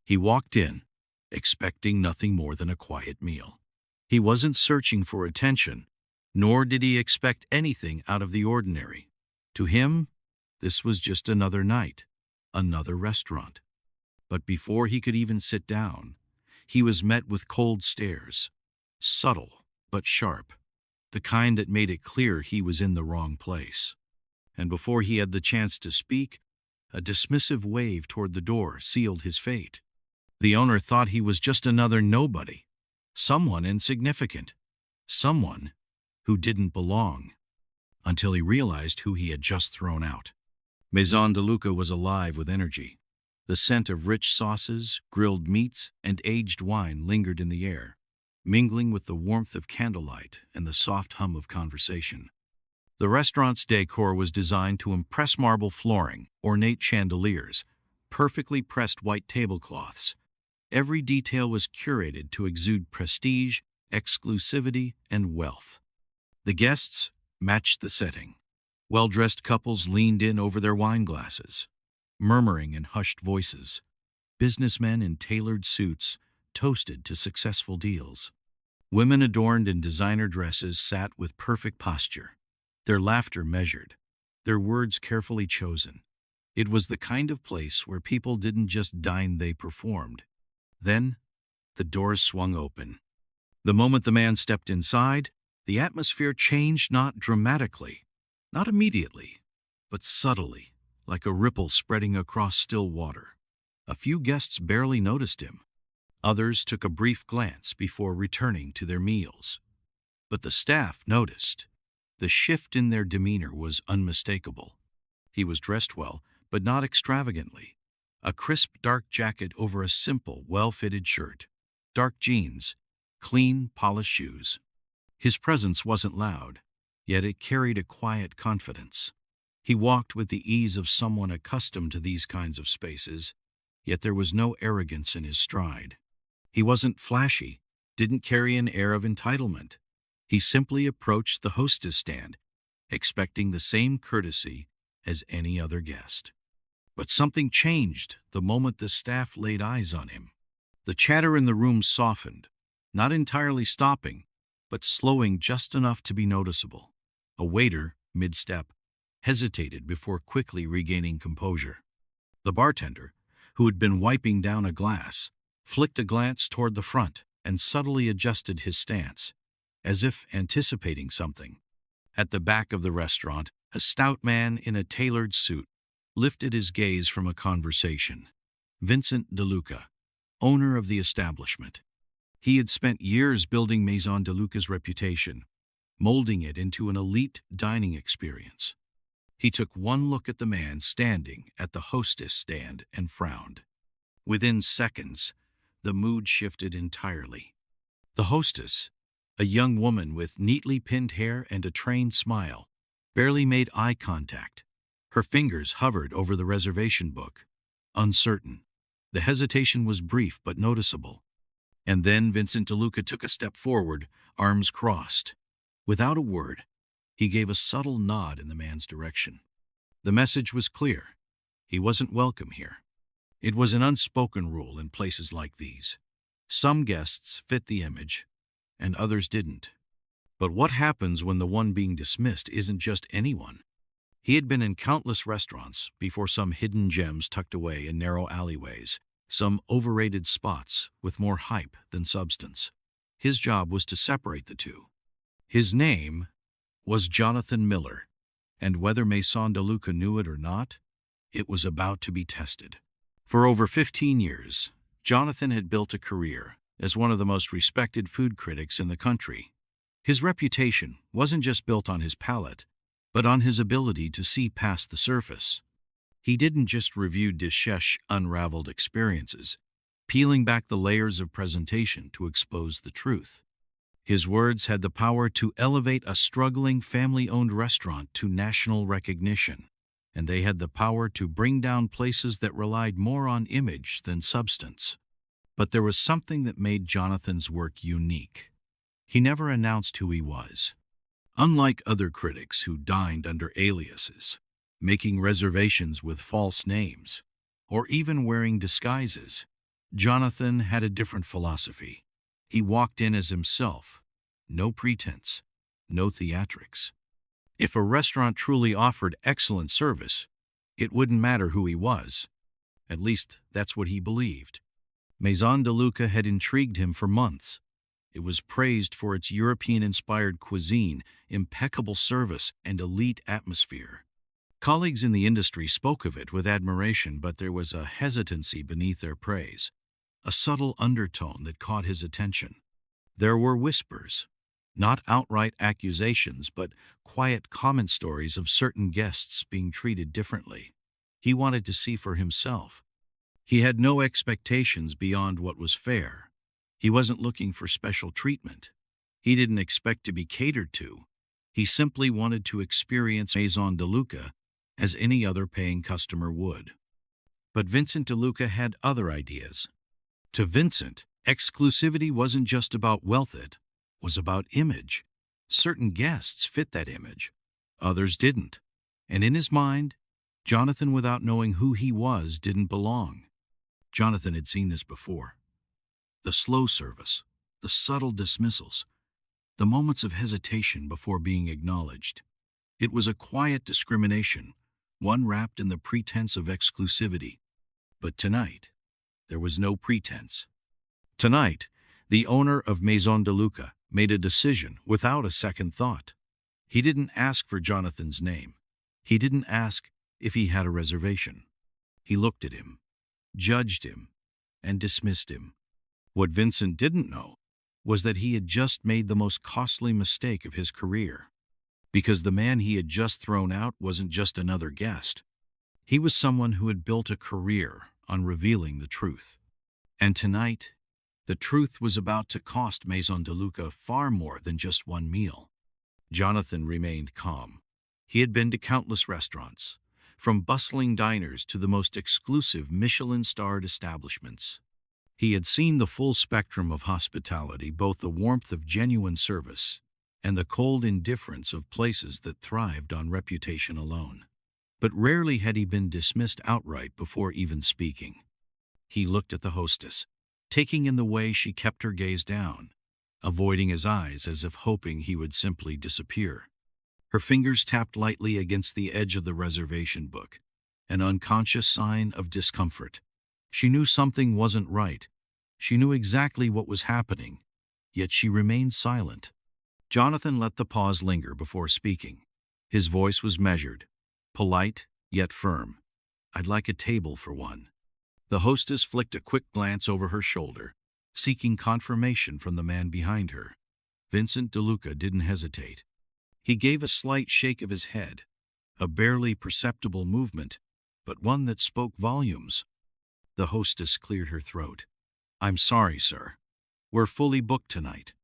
He walked in, expecting nothing more than a quiet meal. He wasn't searching for attention, nor did he expect anything out of the ordinary. To him, this was just another night, another restaurant. But before he could even sit down, he was met with cold stares, subtle but sharp, the kind that made it clear he was in the wrong place. And before he had the chance to speak, a dismissive wave toward the door sealed his fate. The owner thought he was just another nobody, someone insignificant, someone who didn't belong, until he realized who he had just thrown out. Maison DeLuca was alive with energy. The scent of rich sauces, grilled meats, and aged wine lingered in the air, mingling with the warmth of candlelight and the soft hum of conversation. The restaurant's decor was designed to impress: marble flooring, ornate chandeliers, perfectly pressed white tablecloths. Every detail was curated to exude prestige, exclusivity, and wealth. The guests matched the setting. Well-dressed couples leaned in over their wine glasses, murmuring in hushed voices. Businessmen in tailored suits toasted to successful deals. Women adorned in designer dresses sat with perfect posture, their laughter measured, their words carefully chosen. It was the kind of place where people didn't just dine, they performed. Then, the doors swung open. The moment the man stepped inside, the atmosphere changed, not dramatically, not immediately, but subtly, like a ripple spreading across still water. A few guests barely noticed him. Others took a brief glance before returning to their meals. But the staff noticed. The shift in their demeanor was unmistakable. He was dressed well, but not extravagantly. A crisp dark jacket over a simple, well-fitted shirt. Dark jeans, clean, polished shoes. His presence wasn't loud, yet it carried a quiet confidence. He walked with the ease of someone accustomed to these kinds of spaces, yet there was no arrogance in his stride. He wasn't flashy, didn't carry an air of entitlement. He simply approached the hostess stand, expecting the same courtesy as any other guest. But something changed the moment the staff laid eyes on him. The chatter in the room softened, not entirely stopping, but slowing just enough to be noticeable. A waiter, mid-step, hesitated before quickly regaining composure. The bartender, who had been wiping down a glass, flicked a glance toward the front and subtly adjusted his stance, as if anticipating something. At the back of the restaurant, a stout man in a tailored suit lifted his gaze from a conversation. Vincent DeLuca, owner of the establishment. He had spent years building Maison DeLuca's reputation, molding it into an elite dining experience. He took one look at the man standing at the hostess stand and frowned. Within seconds, the mood shifted entirely. The hostess, a young woman with neatly pinned hair and a trained smile, barely made eye contact. Her fingers hovered over the reservation book, uncertain. The hesitation was brief but noticeable. And then Vincent DeLuca took a step forward, arms crossed. Without a word, he gave a subtle nod in the man's direction. The message was clear. He wasn't welcome here. It was an unspoken rule in places like these. Some guests fit the image, and others didn't. But what happens when the one being dismissed isn't just anyone? He had been in countless restaurants before, some hidden gems tucked away in narrow alleyways, some overrated spots with more hype than substance. His job was to separate the two. His name was Jonathan Miller, and whether Maison DeLuca knew it or not, it was about to be tested. For over 15 years, Jonathan had built a career as one of the most respected food critics in the country. His reputation wasn't just built on his palate, but on his ability to see past the surface. He didn't just review dishes' unraveled experiences, peeling back the layers of presentation to expose the truth. His words had the power to elevate a struggling family-owned restaurant to national recognition, and they had the power to bring down places that relied more on image than substance. But there was something that made Jonathan's work unique. He never announced who he was. Unlike other critics who dined under aliases, making reservations with false names, or even wearing disguises, Jonathan had a different philosophy. He walked in as himself. No pretense, no theatrics. If a restaurant truly offered excellent service, it wouldn't matter who he was. At least, that's what he believed. Maison DeLuca had intrigued him for months. It was praised for its European-inspired cuisine, impeccable service, and elite atmosphere. Colleagues in the industry spoke of it with admiration, but there was a hesitancy beneath their praise, a subtle undertone that caught his attention. There were whispers, not outright accusations, but quiet comment stories of certain guests being treated differently. He wanted to see for himself. He had no expectations beyond what was fair. He wasn't looking for special treatment. He didn't expect to be catered to. He simply wanted to experience Maison DeLuca as any other paying customer would. But Vincent DeLuca had other ideas. To Vincent, exclusivity wasn't just about wealth, it was about image. Certain guests fit that image, others didn't. And in his mind, Jonathan, without knowing who he was, didn't belong. Jonathan had seen this before. The slow service, the subtle dismissals, the moments of hesitation before being acknowledged. It was a quiet discrimination, one wrapped in the pretense of exclusivity. But tonight, there was no pretense. Tonight, the owner of Maison DeLuca made a decision without a second thought. He didn't ask for Jonathan's name. He didn't ask if he had a reservation. He looked at him, judged him, and dismissed him. What Vincent didn't know was that he had just made the most costly mistake of his career. Because the man he had just thrown out wasn't just another guest. He was someone who had built a career on revealing the truth. And tonight, the truth was about to cost Maison DeLuca far more than just one meal. Jonathan remained calm. He had been to countless restaurants, from bustling diners to the most exclusive Michelin-starred establishments. He had seen the full spectrum of hospitality, both the warmth of genuine service and the cold indifference of places that thrived on reputation alone. But rarely had he been dismissed outright before even speaking. He looked at the hostess, taking in the way she kept her gaze down, avoiding his eyes as if hoping he would simply disappear. Her fingers tapped lightly against the edge of the reservation book, an unconscious sign of discomfort. She knew something wasn't right. She knew exactly what was happening, yet she remained silent. Jonathan let the pause linger before speaking. His voice was measured, polite yet firm. "I'd like a table for one." The hostess flicked a quick glance over her shoulder, seeking confirmation from the man behind her. Vincent DeLuca didn't hesitate. He gave a slight shake of his head, a barely perceptible movement, but one that spoke volumes. The hostess cleared her throat. "I'm sorry, sir. We're fully booked tonight."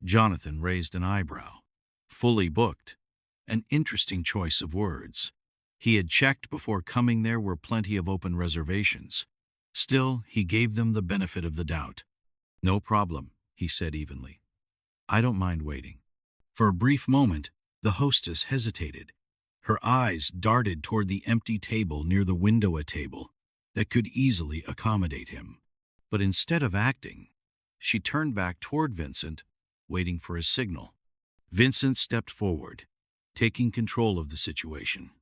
Jonathan raised an eyebrow. Fully booked. An interesting choice of words. He had checked before coming there were plenty of open reservations. Still, he gave them the benefit of the doubt. "No problem," he said evenly. "I don't mind waiting." For a brief moment, the hostess hesitated. Her eyes darted toward the empty table near the window, a table that could easily accommodate him. But instead of acting, she turned back toward Vincent, waiting for his signal. Vincent stepped forward, taking control of the situation.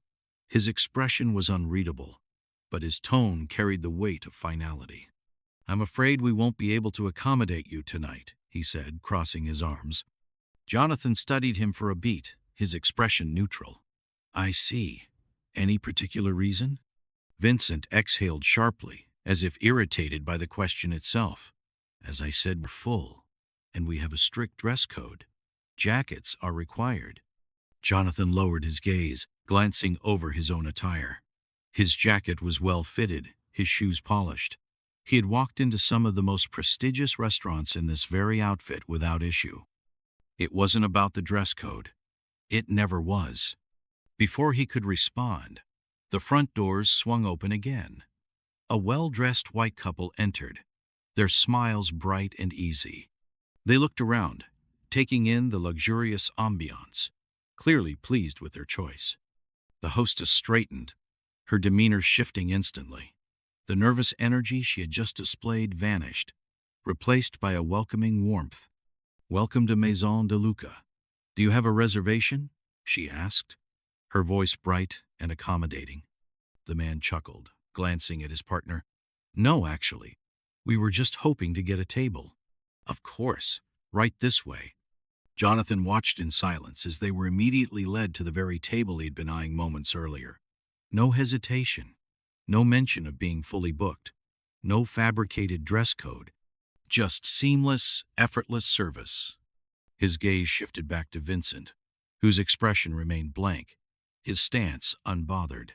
His expression was unreadable, but his tone carried the weight of finality. "I'm afraid we won't be able to accommodate you tonight," he said, crossing his arms. Jonathan studied him for a beat, his expression neutral. "I see. Any particular reason?" Vincent exhaled sharply, as if irritated by the question itself. "As I said, we're full, and we have a strict dress code. Jackets are required." Jonathan lowered his gaze, glancing over his own attire. His jacket was well fitted, his shoes polished. He had walked into some of the most prestigious restaurants in this very outfit without issue. It wasn't about the dress code. It never was. Before he could respond, the front doors swung open again. A well-dressed white couple entered, their smiles bright and easy. They looked around, taking in the luxurious ambiance, clearly pleased with their choice. The hostess straightened, her demeanor shifting instantly. The nervous energy she had just displayed vanished, replaced by a welcoming warmth. "Welcome to Maison DeLuca. Do you have a reservation?" she asked, her voice bright and accommodating. The man chuckled, glancing at his partner. "No, actually. We were just hoping to get a table." "Of course. Right this way." Jonathan watched in silence as they were immediately led to the very table he'd been eyeing moments earlier. No hesitation. No mention of being fully booked. No fabricated dress code. Just seamless, effortless service. His gaze shifted back to Vincent, whose expression remained blank, his stance unbothered.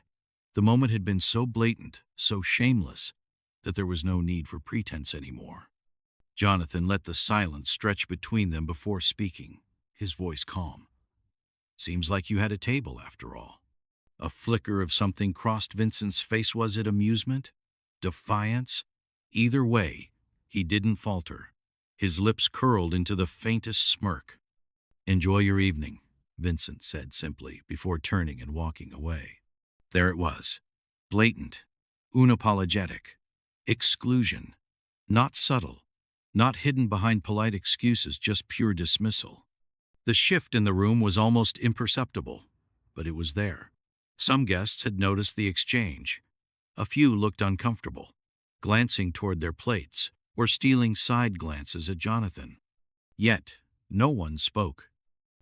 The moment had been so blatant, so shameless, that there was no need for pretense anymore. Jonathan let the silence stretch between them before speaking, his voice calm. "Seems like you had a table, after all." A flicker of something crossed Vincent's face. Was it amusement? Defiance? Either way, he didn't falter. His lips curled into the faintest smirk. "Enjoy your evening," Vincent said simply, before turning and walking away. There it was. Blatant. Unapologetic. Exclusion. Not subtle. Not hidden behind polite excuses, just pure dismissal. The shift in the room was almost imperceptible, but it was there. Some guests had noticed the exchange. A few looked uncomfortable, glancing toward their plates or stealing side glances at Jonathan. Yet, no one spoke.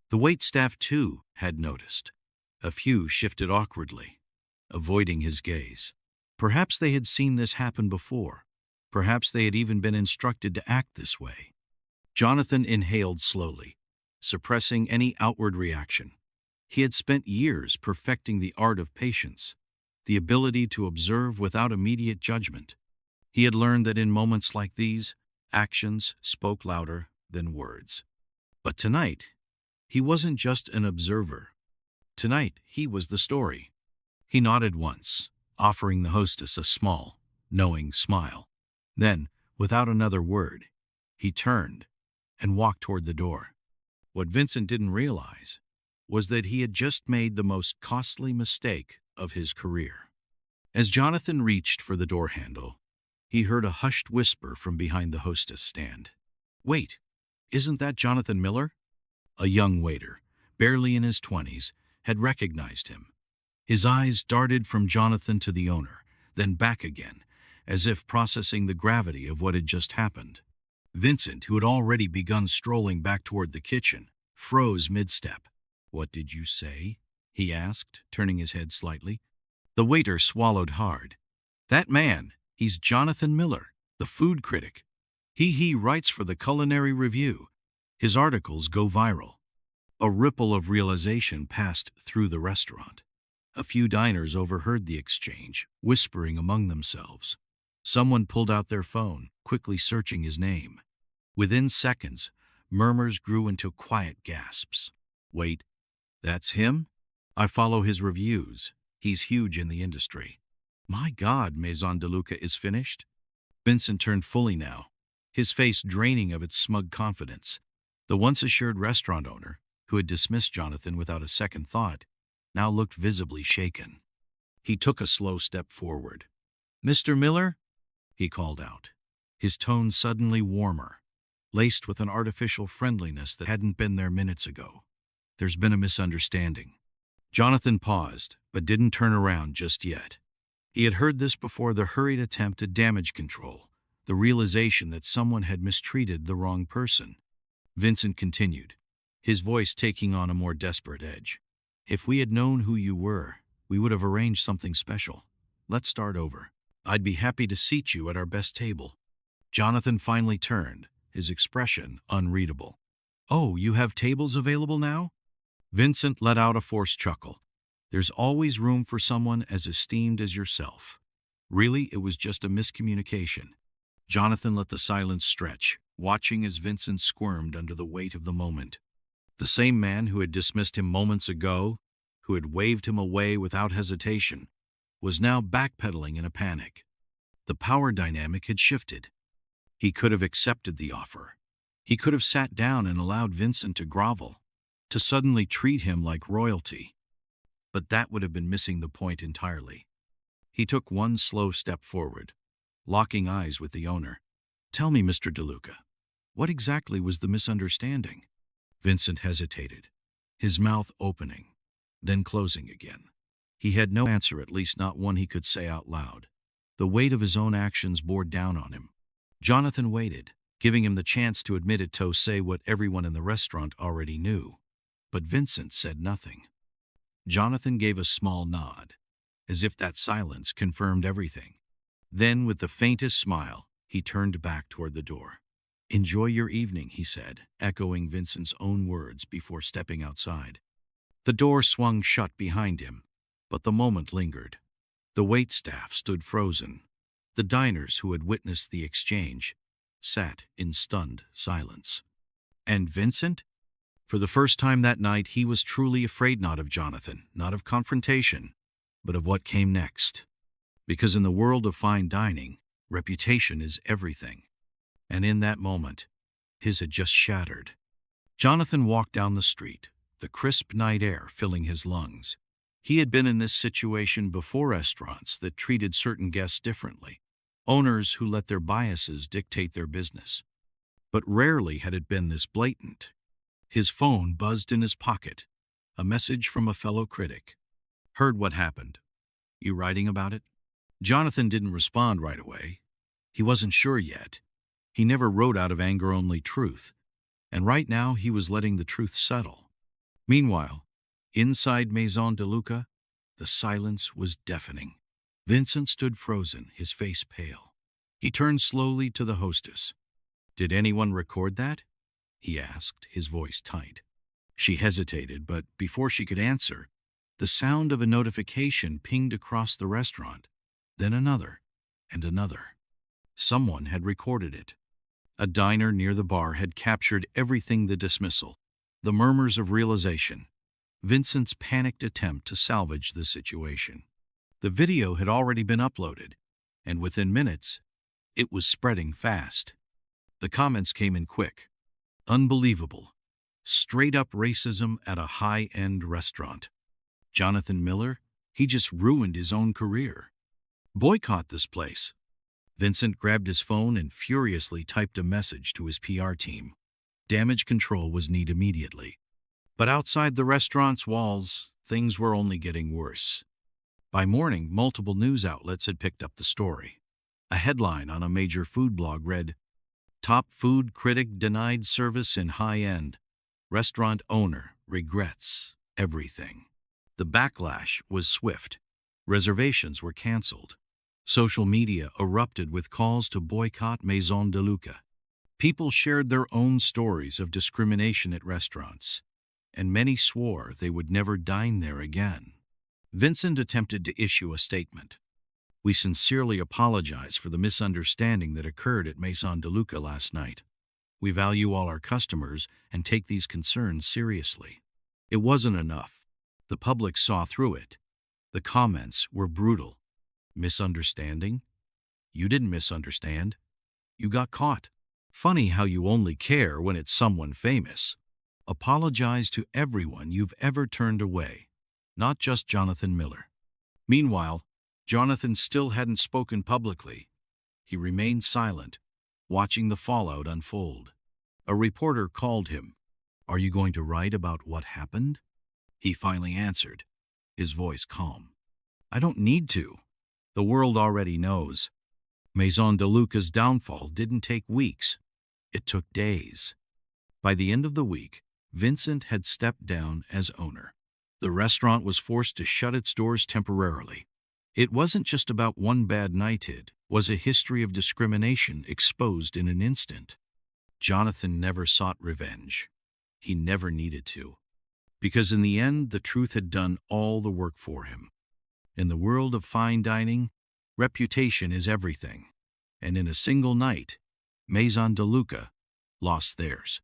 The waitstaff, too, had noticed. A few shifted awkwardly, avoiding his gaze. Perhaps they had seen this happen before. Perhaps they had even been instructed to act this way. Jonathan inhaled slowly, suppressing any outward reaction. He had spent years perfecting the art of patience, the ability to observe without immediate judgment. He had learned that in moments like these, actions spoke louder than words. But tonight, he wasn't just an observer. Tonight, he was the story. He nodded once, offering the hostess a small, knowing smile. Then, without another word, he turned and walked toward the door. What Vincent didn't realize was that he had just made the most costly mistake of his career. As Jonathan reached for the door handle, he heard a hushed whisper from behind the hostess stand. "Wait, isn't that Jonathan Miller?" A young waiter, barely in his 20s, had recognized him. His eyes darted from Jonathan to the owner, then back again, as if processing the gravity of what had just happened. Vincent, who had already begun strolling back toward the kitchen, froze mid-step. "What did you say?" he asked, turning his head slightly. The waiter swallowed hard. "That man, he's Jonathan Miller, the food critic. He writes for the Culinary Review. His articles go viral." A ripple of realization passed through the restaurant. A few diners overheard the exchange, whispering among themselves. Someone pulled out their phone, quickly searching his name. Within seconds, murmurs grew into quiet gasps. "Wait, that's him? I follow his reviews. He's huge in the industry. My God, Maison DeLuca is finished?" Vincent turned fully now, his face draining of its smug confidence. The once assured restaurant owner, who had dismissed Jonathan without a second thought, now looked visibly shaken. He took a slow step forward. "Mr. Miller?" he called out, his tone suddenly warmer, laced with an artificial friendliness that hadn't been there minutes ago. "There's been a misunderstanding." Jonathan paused, but didn't turn around just yet. He had heard this before: the hurried attempt at damage control, the realization that someone had mistreated the wrong person. Vincent continued, his voice taking on a more desperate edge. "If we had known who you were, we would have arranged something special. Let's start over. I'd be happy to seat you at our best table." Jonathan finally turned, his expression unreadable. "Oh, you have tables available now?" Vincent let out a forced chuckle. "There's always room for someone as esteemed as yourself. Really, it was just a miscommunication." Jonathan let the silence stretch, watching as Vincent squirmed under the weight of the moment. The same man who had dismissed him moments ago, who had waved him away without hesitation, was now backpedaling in a panic. The power dynamic had shifted. He could have accepted the offer. He could have sat down and allowed Vincent to grovel, to suddenly treat him like royalty. But that would have been missing the point entirely. He took one slow step forward, locking eyes with the owner. "Tell me, Mr. DeLuca, what exactly was the misunderstanding?" Vincent hesitated, his mouth opening, then closing again. He had no answer, at least not one he could say out loud. The weight of his own actions bore down on him. Jonathan waited, giving him the chance to admit it, to say what everyone in the restaurant already knew. But Vincent said nothing. Jonathan gave a small nod, as if that silence confirmed everything. Then, with the faintest smile, he turned back toward the door. "Enjoy your evening," he said, echoing Vincent's own words before stepping outside. The door swung shut behind him, but the moment lingered. The waitstaff stood frozen. The diners who had witnessed the exchange sat in stunned silence. And Vincent? For the first time that night, he was truly afraid, not of Jonathan, not of confrontation, but of what came next. Because in the world of fine dining, reputation is everything. And in that moment, his had just shattered. Jonathan walked down the street, the crisp night air filling his lungs. He had been in this situation before, restaurants that treated certain guests differently, owners who let their biases dictate their business. But rarely had it been this blatant. His phone buzzed in his pocket, a message from a fellow critic. "Heard what happened. You writing about it?" Jonathan didn't respond right away. He wasn't sure yet. He never wrote out of anger, only truth. And right now he was letting the truth settle. Meanwhile, inside Maison DeLuca, the silence was deafening. Vincent stood frozen, his face pale. He turned slowly to the hostess. "Did anyone record that?" he asked, his voice tight. She hesitated, but before she could answer, the sound of a notification pinged across the restaurant. Then another, and another. Someone had recorded it. A diner near the bar had captured everything: the dismissal, the murmurs of realization, Vincent's panicked attempt to salvage the situation. The video had already been uploaded, and within minutes, it was spreading fast. The comments came in quick. "Unbelievable. Straight-up racism at a high-end restaurant. Jonathan Miller, he just ruined his own career. Boycott this place." Vincent grabbed his phone and furiously typed a message to his PR team. Damage control was needed immediately. But outside the restaurant's walls, things were only getting worse. By morning, multiple news outlets had picked up the story. A headline on a major food blog read, "Top food critic denied service in high-end. Restaurant owner regrets everything." The backlash was swift. Reservations were canceled. Social media erupted with calls to boycott Maison DeLuca. People shared their own stories of discrimination at restaurants, and many swore they would never dine there again. Vincent attempted to issue a statement. "We sincerely apologize for the misunderstanding that occurred at Maison DeLuca last night. We value all our customers and take these concerns seriously." It wasn't enough. The public saw through it. The comments were brutal. "Misunderstanding? You didn't misunderstand. You got caught. Funny how you only care when it's someone famous. Apologize to everyone you've ever turned away, not just Jonathan Miller." Meanwhile, Jonathan still hadn't spoken publicly. He remained silent, watching the fallout unfold. A reporter called him. "Are you going to write about what happened?" He finally answered, his voice calm. "I don't need to. The world already knows." Maison DeLuca's downfall didn't take weeks. It took days. By the end of the week, Vincent had stepped down as owner. The restaurant was forced to shut its doors temporarily. It wasn't just about one bad night, it was a history of discrimination exposed in an instant. Jonathan never sought revenge. He never needed to. Because in the end, the truth had done all the work for him. In the world of fine dining, reputation is everything. And in a single night, Maison DeLuca lost theirs.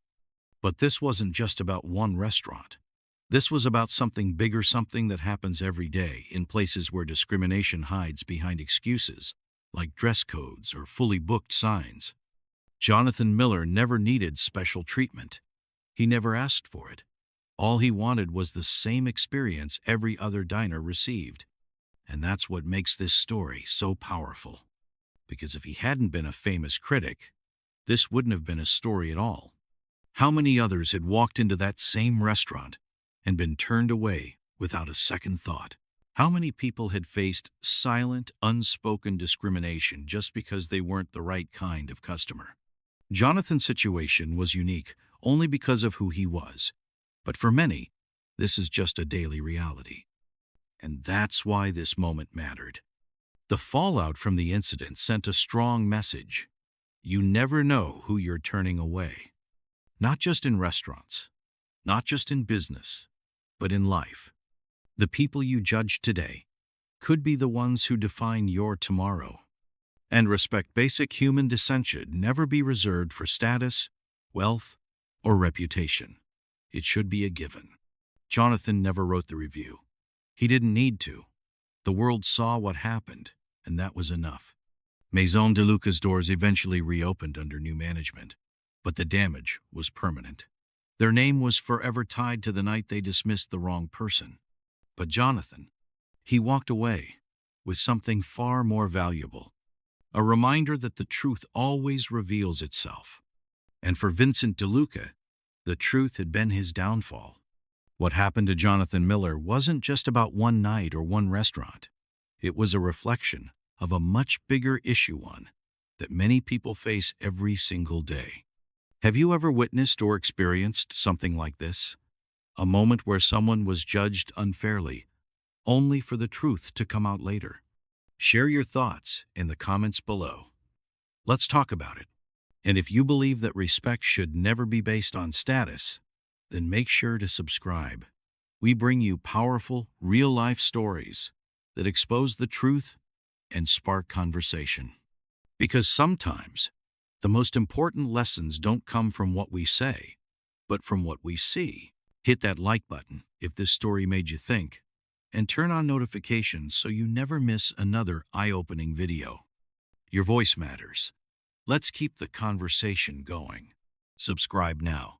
But this wasn't just about one restaurant. This was about something bigger, something that happens every day in places where discrimination hides behind excuses, like dress codes or fully booked signs. Jonathan Miller never needed special treatment. He never asked for it. All he wanted was the same experience every other diner received. And that's what makes this story so powerful. because if he hadn't been a famous critic, this wouldn't have been a story at all. How many others had walked into that same restaurant and been turned away without a second thought? How many people had faced silent, unspoken discrimination just because they weren't the right kind of customer? Jonathan's situation was unique only because of who he was, but for many, this is just a daily reality. And that's why this moment mattered. The fallout from the incident sent a strong message. You never know who you're turning away. Not just in restaurants, not just in business, but in life. The people you judge today could be the ones who define your tomorrow. And respect basic human descent should never be reserved for status, wealth, or reputation. It should be a given. Jonathan never wrote the review. He didn't need to. The world saw what happened, and that was enough. Maison DeLuca's doors eventually reopened under new management, but the damage was permanent. Their name was forever tied to the night they dismissed the wrong person. But Jonathan, he walked away with something far more valuable, a reminder that the truth always reveals itself. And for Vincent DeLuca, the truth had been his downfall. What happened to Jonathan Miller wasn't just about one night or one restaurant. It was a reflection of a much bigger issue, one that many people face every single day. Have you ever witnessed or experienced something like this? A moment where someone was judged unfairly, only for the truth to come out later. Share your thoughts in the comments below. Let's talk about it. And if you believe that respect should never be based on status, then make sure to subscribe. We bring you powerful, real-life stories that expose the truth and spark conversation. Because sometimes, the most important lessons don't come from what we say, but from what we see. Hit that like button if this story made you think, and turn on notifications so you never miss another eye-opening video. Your voice matters. Let's keep the conversation going. Subscribe now.